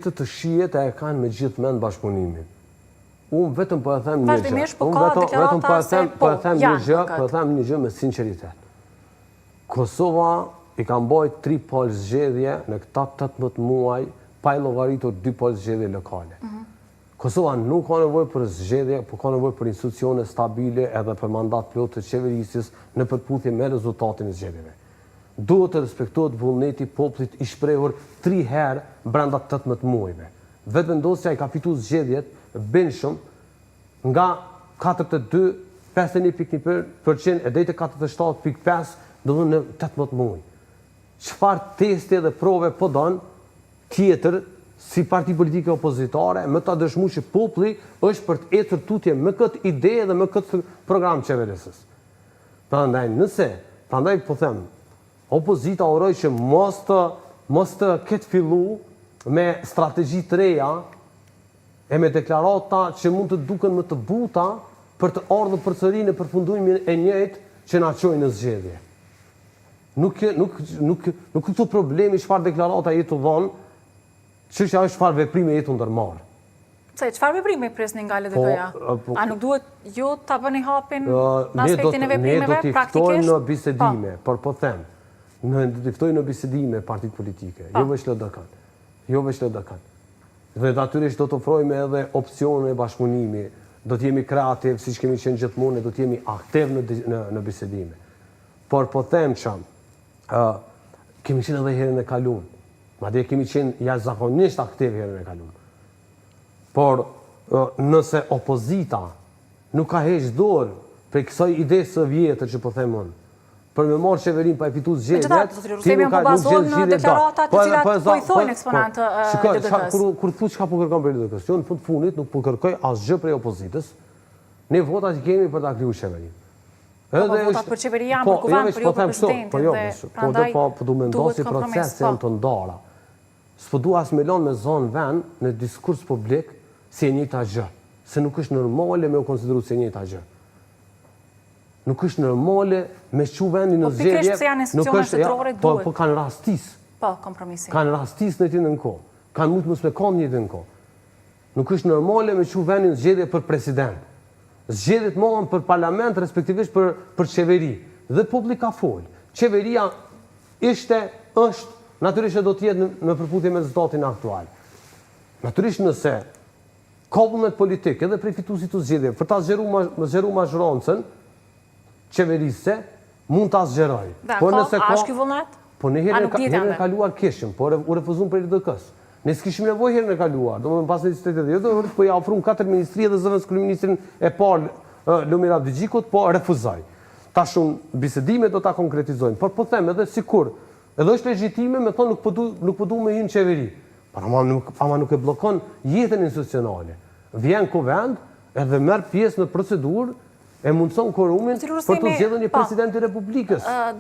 Të shijet e kanë me gjithë mend bashkëpunimin. Unë vetëm po e them një gjë. Vazhdimisht po ka deklarata se po them një gjë me sinqeritet. Kosova i ka mbajtur 3 palë zgjedhje në këta 18 muaj pa i llogaritur 2 palë zgjedhje lokale. Kosova nuk ka nevojë për zgjedhje, por ka nevojë për institucione stabile edhe për mandat plot të qeverisjes në përputhje me rezultatin e zgjedhjeve. Duhet të respektohet vullneti popullit i shprehur 3 herë brenda 18 muajve. Vetë vendosja i ka fituar zgjedhjet bindshëm nga 42, 51% e deri te 47.5, domethënë në 18 muaj. Çfarë testi dhe prove po don tjetër si parti politike opozitare me ta dëshmuar që populli është për të ecur tutje me këtë ide dhe me këtë program qeverisës. Prandaj po them, opozita uroj që mos të ketë fillu me strategji të reja e me deklarata që mund të duken më të buta për të ardhur përsëri në përfundimin e njëjtë që na çojnë në zgjedhje. Nuk këtu problemi çfarë deklarata jetu dhon, çështja është çfarë veprime jetu ndërmarr. Çfarë veprime presni nga LDK-ja? A nuk duhet ju ta bëni hapin në aspektin e veprimeve praktikisht? Ne do të ftojmë në bisedime, por po them, në ftojmë në bisedime partitë politike, jo vetëm LDK-n. Jo vetëm LDK-n. Dhe natyrisht do të ofrojmë edhe opsione bashkëpunimi, do të jemi kreativ, siç kemi qenë gjithmonë, do të jemi aktiv në bisedime. Por po them çam, kemi qenë edhe herën e kaluar. Madje kemi qenë jashtëzakonisht aktiv herën e kaluar. Por nëse opozita nuk ka heqë dorë për kësaj ide së vjetër që po them unë, për me marrë qeverin pa e fitu zgjedhjet, ti nuk ka bazon në deklaratat të cilat po i thonë eksponantë LDK-s. Kur thu çka po kërkon për LDK-s, jo në fund fundit nuk po kërkoj asgjë prej opozitës. Ne votat që kemi për ta krijuar qeverinë. Edhe votat për qeveri janë për kuvend, për jo për presidentin dhe prandaj po du me ndosi procese janë të ndara. S'po du as me lënë me zonë vend në diskurs publik si e njëjta gjë, se nuk është normale me u konsideru si e njëjta gjë. Nuk është normale me çu vendin në zgjedhje. Po pikërisht se janë institucione shtetërore duhet. Po kanë rastis. Po, kompromisi. Kanë rastis në të njëjtën kohë. Kanë mund mos me kanë në të njëjtën kohë. Nuk është normale me çu vendin në zgjedhje për president. Zgjedhjet mohen për parlament, respektivisht për qeveri. Dhe populli ka fol. Qeveria është natyrisht do të jetë në përputhje me rezultatin aktual. Natyrisht nëse ka vullnet politik edhe prej fituesit të zgjedhjeve për ta zgjeruar mazhroncën qeverisë, mund ta zgjeroj. Po nëse ka ky vullnet? Po ne herën e kaluar kishim, por u refuzuam për LDK-s. Ne s'kishim nevojë herën e kaluar, domethënë pas necesitetit. Jo do po ja ofruam 4 ministri dhe zëvendës kryeministrin e parë Lumira Abdixhikut, po refuzoi. Tash bisedime do ta konkretizojmë, por po them edhe sikur edhe është legjitime me thonë nuk po du me hyrë në qeveri. Por ama nuk e bllokon jetën institucionale. Vjen kuvend edhe merr pjesë në procedurë e mundson quorumin për të zgjedhur një president të Republikës.